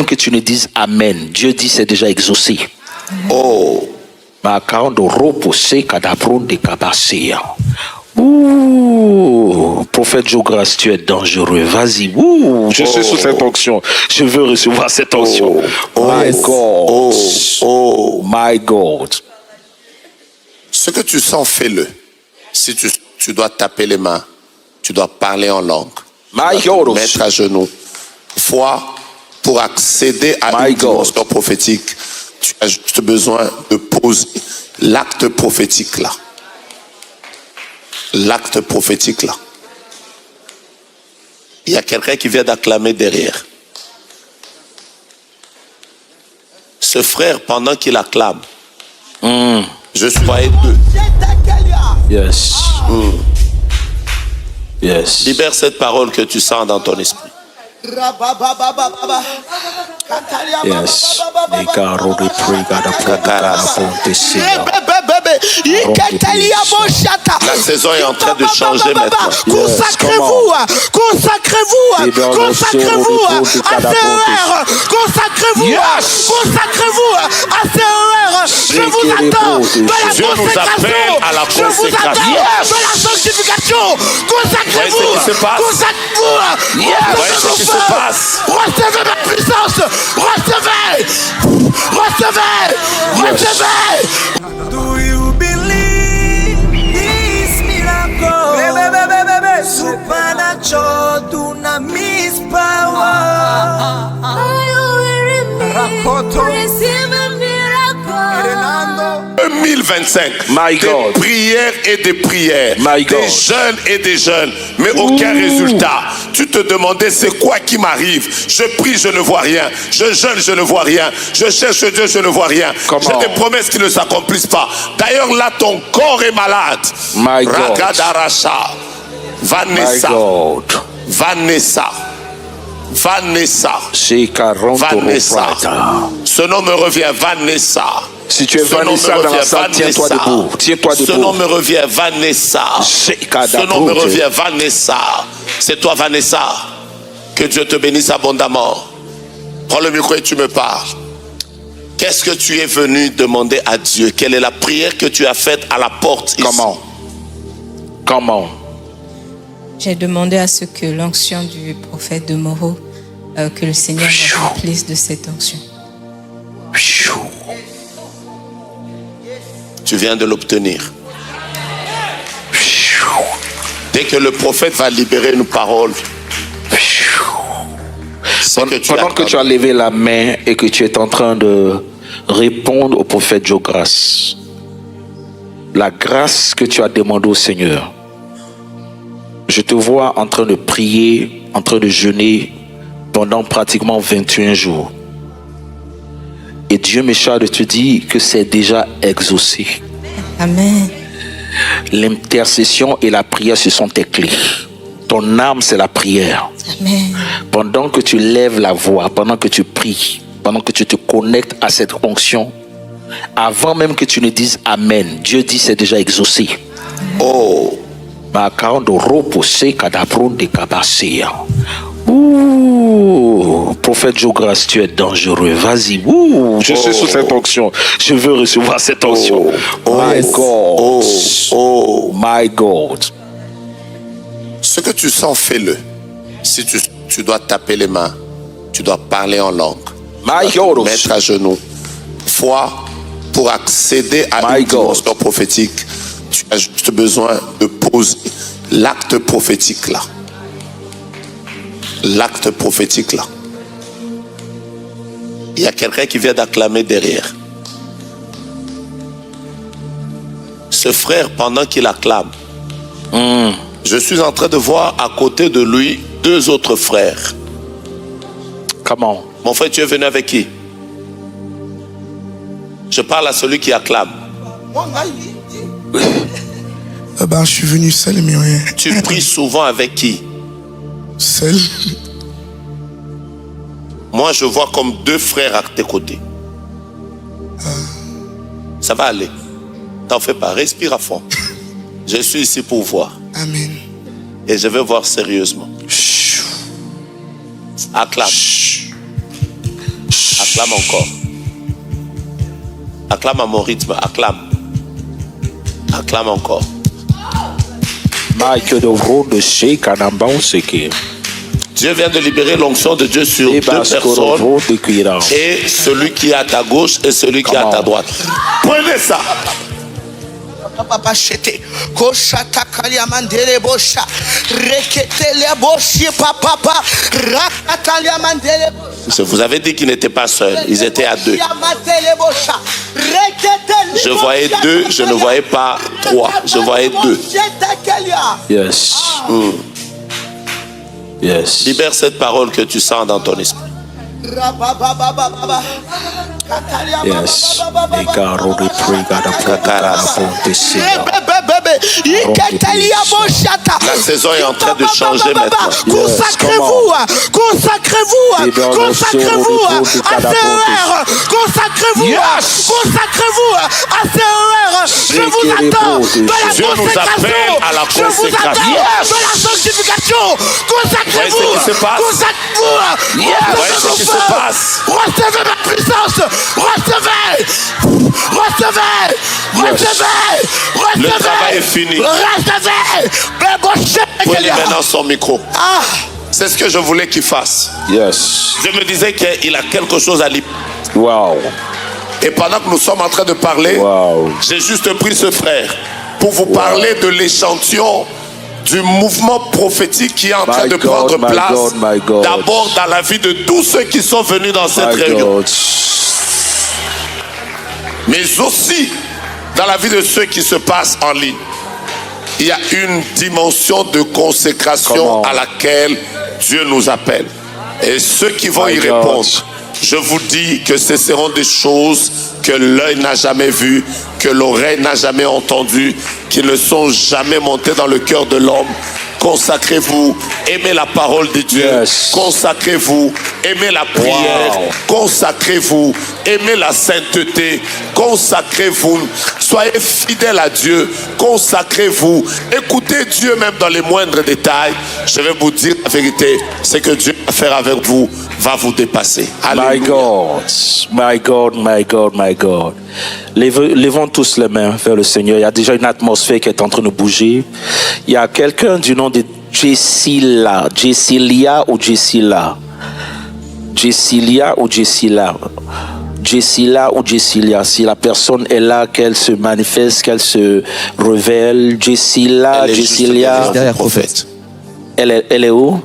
Que tu ne dises Amen. Dieu dit c'est déjà exaucé. Oh. Ouh, prophète Jogras, tu es dangereux. Vas-y. Ouh, je suis sous cette onction. Je veux recevoir cette onction. My God. My God. Ce que tu sens, fais-le. Si tu dois taper les mains, tu dois parler en langue. My tu dois God. te mettre à genoux. Foi, pour accéder à une dimension prophétique, tu as juste besoin de poser l'acte prophétique là. L'acte prophétique là. Il y a quelqu'un qui vient d'acclamer derrière. Ce frère, pendant qu'il acclame, je suis voyé deux. Yes. Yes. Libère cette parole que tu sens dans ton esprit. Yes. La saison est en train de changer maintenant. Consacrez-vous, consacrez-vous, consacrez-vous à CER, consacrez-vous, consacrez-vous à CER. Je vous attends de la consécration. À la Je vous attends de la sanctification. Consacrez-vous, consacrez-vous. Voyez ce qui se passe. Recevez ma puissance. Recevez. Do you believe this miracle? Supernatural dunamis power. Receive a miracle. 2025. My God. Des prières et des prières. My God. Des jeûnes et des jeûnes. Mais aucun résultat. Tu te demandais c'est quoi qui m'arrive. Je prie, je ne vois rien. Je jeûne, je ne vois rien. Je cherche Dieu, je ne vois rien. J'ai des promesses qui ne s'accomplissent pas. D'ailleurs là, ton corps est malade. My God. Ragadarasha. Vanessa. My God. Vanessa. Vanessa. Vanessa. Ce nom me revient, Vanessa. Si tu es Vanessa dans la salle, tiens-toi debout. Tiens-toi debout. Ce nom me revient, Vanessa. Ce nom me revient, Vanessa. C'est toi, Vanessa. Que Dieu te bénisse abondamment. Prends le micro et tu me parles. Qu'est-ce que tu es venu demander à Dieu? Quelle est la prière que tu as faite à la porte ici? Comment? J'ai demandé à ce que l'onction du prophète de Moreau, que le Seigneur me remplisse de cette onction. Tu viens de l'obtenir. Dès que le prophète va libérer une parole, pendant que tu as levé la main et que tu es en train de répondre au prophète Jogras, la grâce que tu as demandée au Seigneur, je te vois en train de prier, en train de jeûner pendant pratiquement 21 jours. Et Dieu me charge de te dire que c'est déjà exaucé. Amen. L'intercession et la prière, ce sont tes clés. Ton âme, c'est la prière. Amen. Pendant que tu lèves la voix, pendant que tu pries, pendant que tu te connectes à cette onction, avant même que tu ne dises Amen, Dieu dit c'est déjà exaucé. Oh. Ouh, prophète Jogras, tu es dangereux. Vas-y. Ouh, je suis sous cette onction. Je veux recevoir cette onction. My God. My God. Ce que tu sens, fais-le. Si tu dois taper les mains, tu dois parler en langue. My tu God. dois te mettre à genoux. Foi, pour accéder à une dimension prophétique, tu as juste besoin de poser l'acte prophétique là. L'acte prophétique là. Il y a quelqu'un qui vient d'acclamer derrière. Ce frère, pendant qu'il acclame, je suis en train de voir à côté de lui deux autres frères. Comment? Mon frère, tu es venu avec qui? Je parle à celui qui acclame. Je suis venu seul, mais rien. Tu pries souvent avec qui? Seul. Moi, je vois comme deux frères à tes côtés. Ça va aller. T'en fais pas, respire à fond. Je suis ici pour voir. Amen. Et je vais voir sérieusement. Acclame. Acclame encore. Acclame à mon rythme. Acclame. Acclame encore. Dieu vient de libérer l'onction de Dieu sur deux personnes. Et celui qui est à ta gauche et celui qui est à ta droite. Prenez ça. Vous avez dit qu'ils n'étaient pas seuls, ils étaient à deux. Je voyais deux, je ne voyais pas trois, je voyais deux. Yes. Yes. Libère cette parole que tu sens dans ton esprit. Yes. La saison est en train de changer maintenant. Consacrez-vous, consacrez-vous, consacrez-vous à CER, consacrez-vous, consacrez-vous à CER. Je vous attends de la Dieu nous appelle à la consécration. Je vous attends de la sanctification. Consacrez-vous, consacrez-vous. Voyez ce qui se passe. Recevez ma puissance. Recevez. Le travail est fini. Prenez maintenant son micro. C'est ce que je voulais qu'il fasse. Yes. Je me disais qu'il a quelque chose à libérer. Wow. Et pendant que nous sommes en train de parler, j'ai juste pris ce frère pour vous parler de l'échantillon du mouvement prophétique qui est en train de prendre place. D'abord dans la vie de tous ceux qui sont venus dans cette réunion. Mais aussi dans la vie de ceux qui se passent en ligne. Il y a une dimension de consécration à laquelle Dieu nous appelle. Et ceux qui vont y répondre, je vous dis que ce seront des choses que l'œil n'a jamais vues, que l'oreille n'a jamais entendues, qui ne sont jamais montées dans le cœur de l'homme. Consacrez-vous, aimez la parole de Dieu. Consacrez-vous, aimez la prière. Consacrez-vous, aimez la sainteté. Consacrez-vous, soyez fidèles à Dieu. Consacrez-vous, écoutez Dieu même dans les moindres détails. Je vais vous dire la vérité, c'est que Dieu va faire avec vous va vous dépasser. Alléluia. My God, my God, my God, my God. Levons tous les mains vers le Seigneur. Il y a déjà une atmosphère qui est en train de bouger. Il y a quelqu'un du nom de Jessilia ou Jessilia. Jessilia ou Jessilia. Jessilia ou Jessilia. Si la personne est là, qu'elle se manifeste, qu'elle se révèle. Jessilia, Jessilia. Derrière prophète. Elle est où?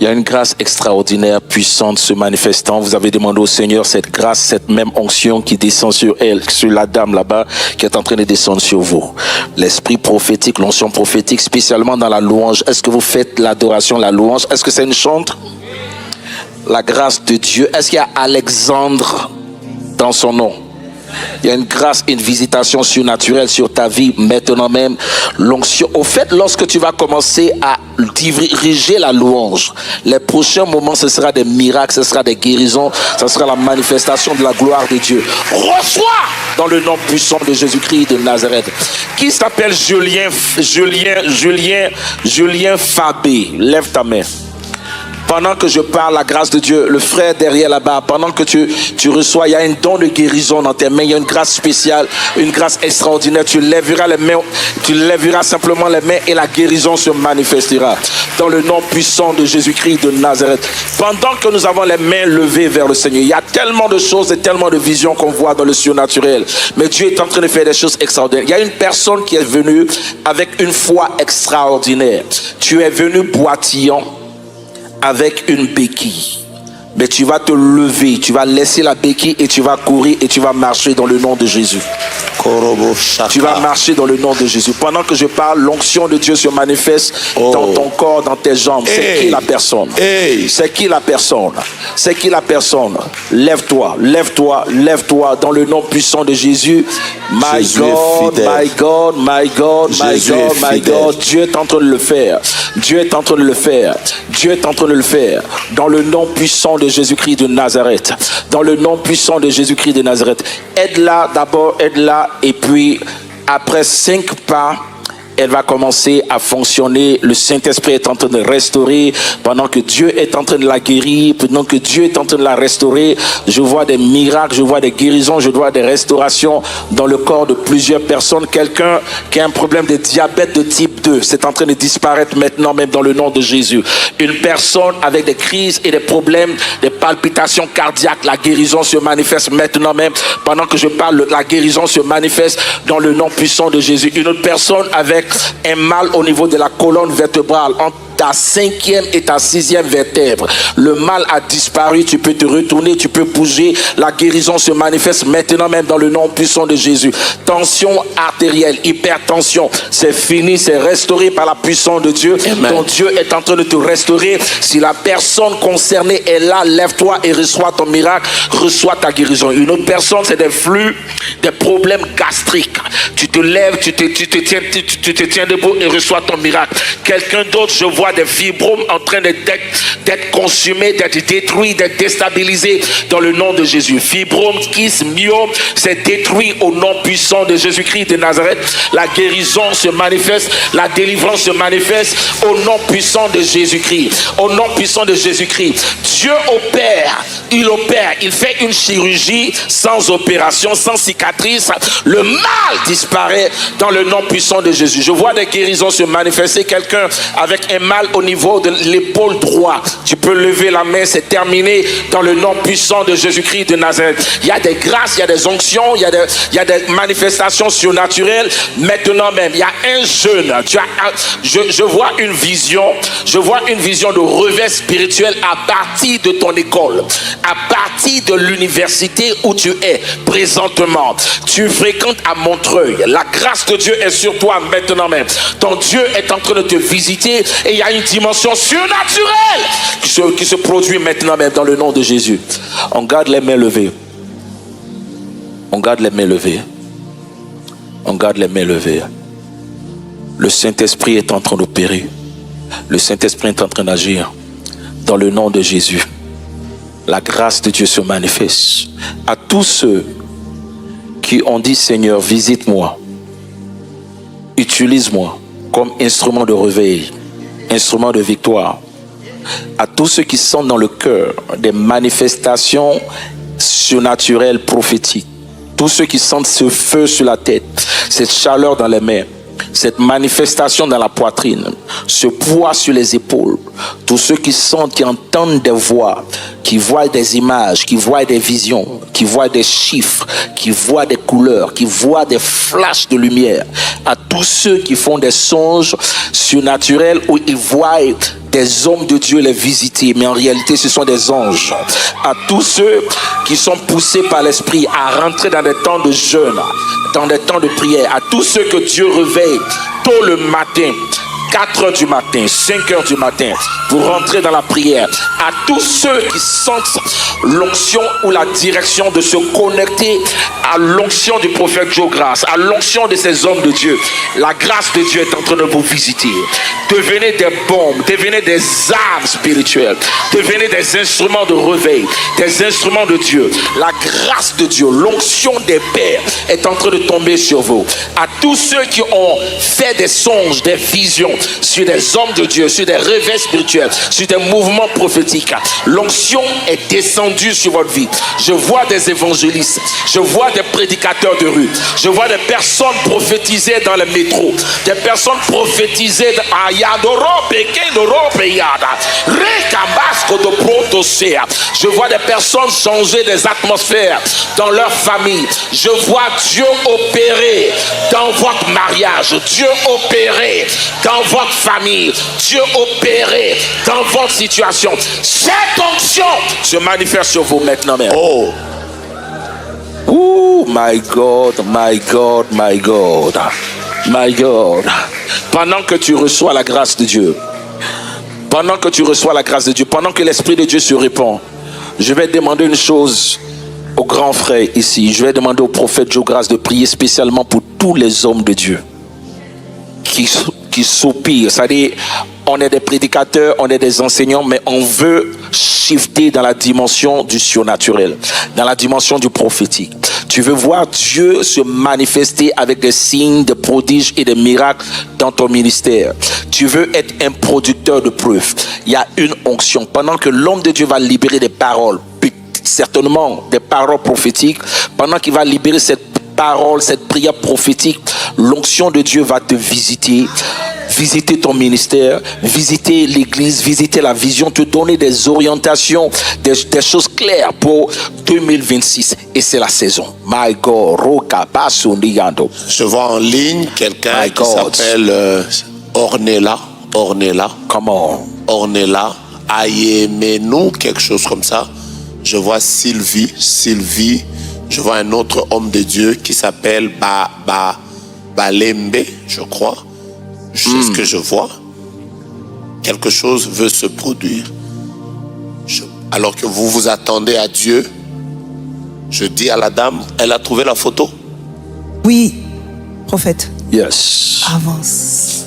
Il y a une grâce extraordinaire, puissante, se manifestant. Vous avez demandé au Seigneur cette grâce, cette même onction qui descend sur elle, sur la dame là-bas, qui est en train de descendre sur vous. L'esprit prophétique, l'onction prophétique, spécialement dans la louange. Est-ce que vous faites l'adoration, la louange? Est-ce que c'est une chante? La grâce de Dieu. Est-ce qu'il y a Alexandre dans son nom? Il y a une grâce, une visitation surnaturelle sur ta vie maintenant même. L'onction. Au fait, lorsque tu vas commencer à diriger la louange, les prochains moments, ce sera des miracles, ce sera des guérisons, ce sera la manifestation de la gloire de Dieu. Reçois dans le nom puissant de Jésus-Christ de Nazareth. Qui s'appelle Julien Fabé? Lève ta main. Pendant que je parle, la grâce de Dieu, le frère derrière là-bas, pendant que tu reçois, il y a un don de guérison dans tes mains, il y a une grâce spéciale, une grâce extraordinaire. Tu lèveras les mains, tu lèveras simplement les mains et la guérison se manifestera. Dans le nom puissant de Jésus-Christ de Nazareth. Pendant que nous avons les mains levées vers le Seigneur, il y a tellement de choses et tellement de visions qu'on voit dans le surnaturel. Mais Dieu est en train de faire des choses extraordinaires. Il y a une personne qui est venue avec une foi extraordinaire. Tu es venu boitillant avec une béquille, mais tu vas te lever, tu vas laisser la béquille et tu vas courir et tu vas marcher dans le nom de Jésus. Tu vas marcher dans le nom de Jésus. Pendant que je parle, l'onction de Dieu se manifeste dans ton corps, dans tes jambes. C'est qui la personne? C'est qui la personne? C'est qui la personne? Lève-toi, lève-toi, lève-toi dans le nom puissant de Jésus. My God, my God, my God, my God, my God. Dieu est en train de le faire. Dieu est en train de le faire. Dieu est en train de le faire. Dans le nom puissant de Jésus-Christ de Nazareth. Dans le nom puissant de Jésus-Christ de Nazareth. Aide-la d'abord, aide-la. Et puis, après 5 pas, elle va commencer à fonctionner. Le Saint-Esprit est en train de restaurer. Pendant que Dieu est en train de la guérir, pendant que Dieu est en train de la restaurer, je vois des miracles, je vois des guérisons, je vois des restaurations dans le corps de plusieurs personnes. Quelqu'un qui a un problème de diabète de type 2, c'est en train de disparaître maintenant même dans le nom de Jésus. Une personne avec des crises et des problèmes, des palpitations cardiaques, la guérison se manifeste maintenant même. Pendant que je parle, la guérison se manifeste dans le nom puissant de Jésus. Une autre personne avec un mal au niveau de la colonne vertébrale, entre ta 5e et ta 6e vertèbre. Le mal a disparu, tu peux te retourner, tu peux bouger. La guérison se manifeste maintenant même dans le nom puissant de Jésus. Tension artérielle, hypertension, c'est fini, c'est restauré par la puissance de Dieu. Amen. Ton Dieu est en train de te restaurer. Si la personne concernée est là, lève-toi et reçois ton miracle, reçois ta guérison. Une autre personne, c'est des flux, des problèmes gastriques. Tu te lèves, tu te tiens debout et reçois ton miracle. Quelqu'un d'autre, je vois des fibromes en train d'être consumés, d'être détruits, d'être déstabilisés dans le nom de Jésus. Fibromes, kyste, myome, c'est détruit au nom puissant de Jésus-Christ de Nazareth. La guérison se manifeste, la délivrance se manifeste au nom puissant de Jésus-Christ. Au nom puissant de Jésus-Christ. Dieu opère, il fait une chirurgie sans opération, sans cicatrice. Le mal disparaît dans le nom puissant de Jésus. Je vois des guérisons se manifester. Quelqu'un avec un mal au niveau de l'épaule droite, tu peux lever la main, c'est terminé dans le nom puissant de Jésus-Christ de Nazareth. Il y a des grâces, il y a des onctions, il y a des manifestations surnaturelles. Maintenant même, il y a un jeûne. Je vois une vision de revers spirituel à partir de ton école, à partir de l'université où tu es présentement. Tu fréquentes à Montreuil. La grâce de Dieu est sur toi maintenant même. Ton Dieu est en train de te visiter et il y a une dimension surnaturelle qui se produit maintenant même dans le nom de Jésus. On garde les mains levées. On garde les mains levées. On garde les mains levées. Le Saint-Esprit est en train d'opérer. Le Saint-Esprit est en train d'agir. Dans le nom de Jésus, la grâce de Dieu se manifeste. À tous ceux qui ont dit, Seigneur, visite-moi, utilise-moi comme instrument de réveil, instrument de victoire. À tous ceux qui sentent dans le cœur des manifestations surnaturelles prophétiques, tous ceux qui sentent ce feu sur la tête, cette chaleur dans les mains, cette manifestation dans la poitrine, ce poids sur les épaules, tous ceux qui sentent, qui entendent des voix, qui voient des images, qui voient des visions, qui voient des chiffres, qui voient des couleurs, qui voient des flashs de lumière, à tous ceux qui font des songes surnaturels où ils voient des hommes de Dieu les visiter, mais en réalité ce sont des anges. À tous ceux qui sont poussés par l'Esprit à rentrer dans des temps de jeûne, dans des temps de prière, à tous ceux que Dieu réveille tôt le matin, 4h du matin, 5h du matin, pour rentrer dans la prière. À tous ceux qui sentent l'onction ou la direction de se connecter à l'onction du prophète Joe Grace, à l'onction de ces hommes de Dieu. La grâce de Dieu est en train de vous visiter. Devenez des bombes, devenez des armes spirituelles, devenez des instruments de réveil, des instruments de Dieu. La grâce de Dieu, l'onction des pères est en train de tomber sur vous. À tous ceux qui ont fait des songes, des visions, sur des hommes de Dieu, sur des réveils spirituels, sur des mouvements prophétiques, l'onction est descendue sur votre vie. Je vois des évangélistes, je vois des prédicateurs de rue, je vois des personnes prophétisées dans le métro, des personnes prophétisées à je vois des personnes changer des atmosphères dans leur famille. Je vois Dieu opérer dans votre mariage, Dieu opérer dans votre famille, Dieu opérer dans votre situation. Cette onction se manifeste sur vous maintenant même. Oh, my God, my God, my God, my God. Pendant que tu reçois la grâce de Dieu, pendant que tu reçois la grâce de Dieu, pendant que l'Esprit de Dieu se répand, je vais demander une chose aux grands frères ici. Je vais demander au prophète Joe Grace de prier spécialement pour tous les hommes de Dieu qui soupirent. C'est-à-dire, on est des prédicateurs, on est des enseignants, mais on veut shifter dans la dimension du surnaturel, dans la dimension du prophétique. Tu veux voir Dieu se manifester avec des signes, des prodiges et des miracles dans ton ministère. Tu veux être un producteur de preuves. Il y a une onction. Pendant que l'homme de Dieu va libérer des paroles, certainement des paroles prophétiques, pendant qu'il va libérer cette parole, cette prière prophétique, l'onction de Dieu va te visiter ton ministère, visiter l'église, visiter la vision, te donner des orientations, des choses claires pour 2026. Et c'est la saison. My God, je vois en ligne quelqu'un qui s'appelle Ornella. Comment? Ornella, Ayemenu, quelque chose comme ça. Je vois Sylvie. Je vois un autre homme de Dieu qui s'appelle Balembe, je crois. C'est ce que je vois. Quelque chose veut se produire. Alors que vous vous attendez à Dieu, je dis à la dame, elle a trouvé la photo? Oui, prophète. Yes. Avance.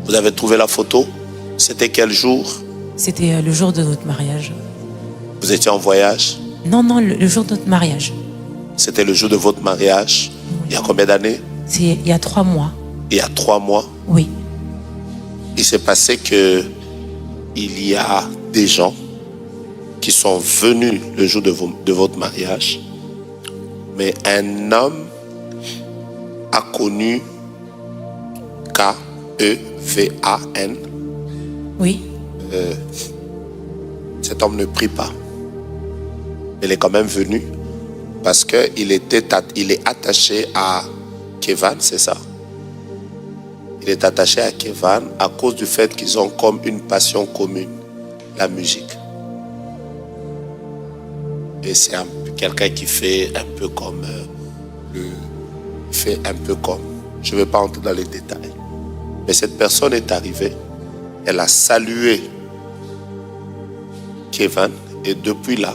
Vous avez trouvé la photo? C'était quel jour? C'était le jour de notre mariage. Vous étiez en voyage? Non, le jour de notre mariage. C'était le jour de votre mariage? Il y a combien d'années? Il y a 3 mois. Il y a 3 mois? Oui. Il s'est passé que il y a des gens qui sont venus le jour de votre mariage, mais un homme a connu K-E-V-A-N. Oui. Cet homme ne prie pas. Il est quand même venu parce qu'il est attaché à Kevan, c'est ça? Il est attaché à Kevan à cause du fait qu'ils ont comme une passion commune, la musique. Et c'est quelqu'un qui fait un peu comme je ne vais pas entrer dans les détails. Mais cette personne est arrivée, elle a salué Kevan, et depuis là,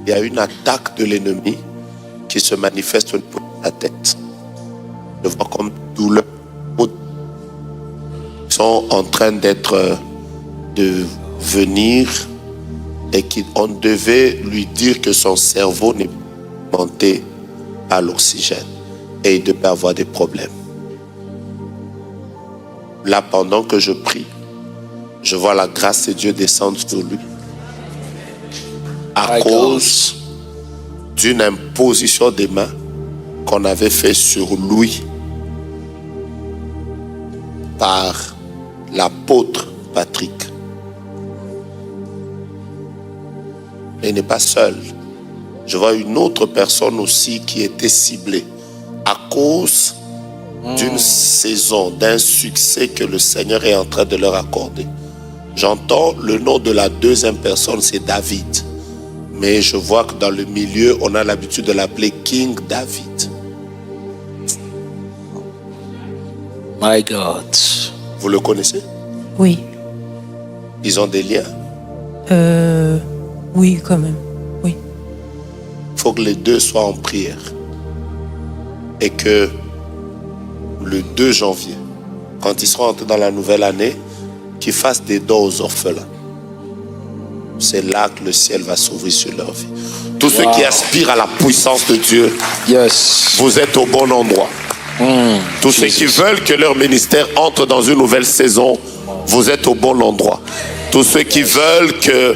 il y a une attaque de l'ennemi qui se manifeste au niveau de la tête. Je vois comme douleur. Ils sont en train de venir et qu'on devait lui dire que son cerveau n'est pas monté à l'oxygène et il devait avoir des problèmes. Là, pendant que je prie, je vois la grâce de Dieu descendre sur lui à cause d'une imposition des mains qu'on avait fait sur lui par l'apôtre Patrick. Mais il n'est pas seul. Je vois une autre personne aussi qui était ciblée à cause d'une saison, d'un succès que le Seigneur est en train de leur accorder. J'entends le nom de la deuxième personne, c'est David. Mais je vois que dans le milieu, on a l'habitude de l'appeler King David. My God. Vous le connaissez? Oui. Ils ont des liens? Oui, quand même. Oui. Il faut que les deux soient en prière. Et que le 2 janvier, quand ils seront entrés dans la nouvelle année, qu'ils fassent des dons aux orphelins. C'est là que le ciel va s'ouvrir sur leur vie. Tous ceux qui aspirent à la puissance de Dieu, vous êtes au bon endroit. Tous ceux qui veulent que leur ministère entre dans une nouvelle saison, vous êtes au bon endroit. Tous ceux qui veulent que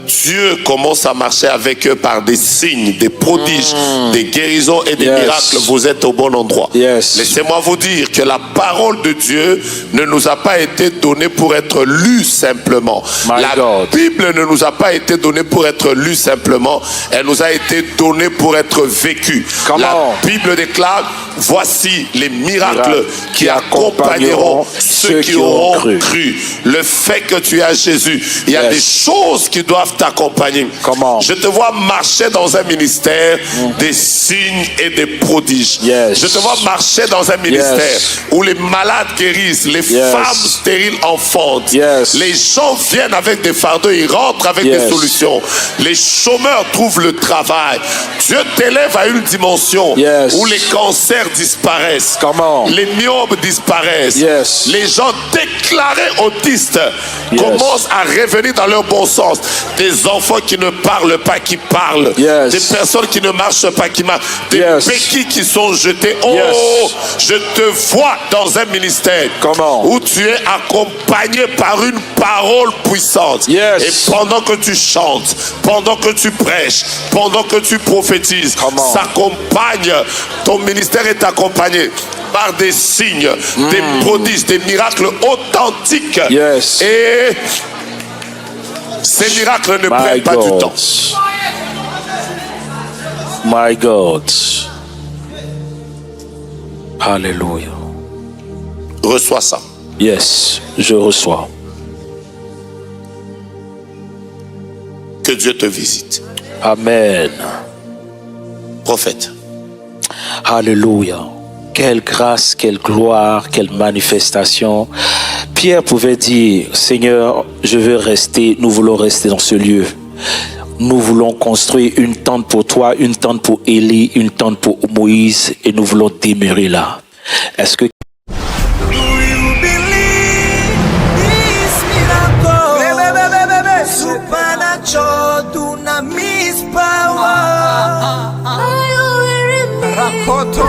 Dieu commence à marcher avec eux par des signes, des prodiges, des guérisons et des miracles, vous êtes au bon endroit. Laissez-moi vous dire que la parole de Dieu ne nous a pas été donnée pour être lue simplement. La Bible ne nous a pas été donnée pour être lue simplement. Elle nous a été donnée pour être vécue. La Bible déclare: voici les miracles qui accompagneront ceux qui auront cru. Le fait que tu as Jésus, il y a des choses qui doivent t'accompagner. Comment? Je te vois marcher dans un ministère des signes et des prodiges. Yes. Je te vois marcher dans un ministère où les malades guérissent, les femmes stériles enfantent. Les gens viennent avec des fardeaux, ils rentrent avec des solutions. Les chômeurs trouvent le travail. Dieu t'élève à une dimension où les cancers disparaissent. Comment? Les myopes disparaissent. Les gens déclarés autistes commencent à revenir dans leur bon sens. Des enfants qui ne parlent pas, qui parlent. Des personnes qui ne marchent pas, qui marchent. Des béquilles qui sont jetées. Oh, je te vois dans un ministère où tu es accompagné par une parole puissante. Et pendant que tu chantes, pendant que tu prêches, pendant que tu prophétises, s'accompagne. Ton ministère est accompagné par des signes, des prodiges, des miracles authentiques. Et ces miracles ne prennent pas du temps. My God. Alléluia. Reçois ça. Yes, je reçois. Que Dieu te visite. Amen. Prophète. Alléluia. Quelle grâce, quelle gloire, quelle manifestation. Pierre pouvait dire, Seigneur, je veux rester, nous voulons rester dans ce lieu. Nous voulons construire une tente pour toi, une tente pour Élie, une tente pour Moïse, et nous voulons demeurer là. Est-ce que Supernatural dunamis power. Rakoto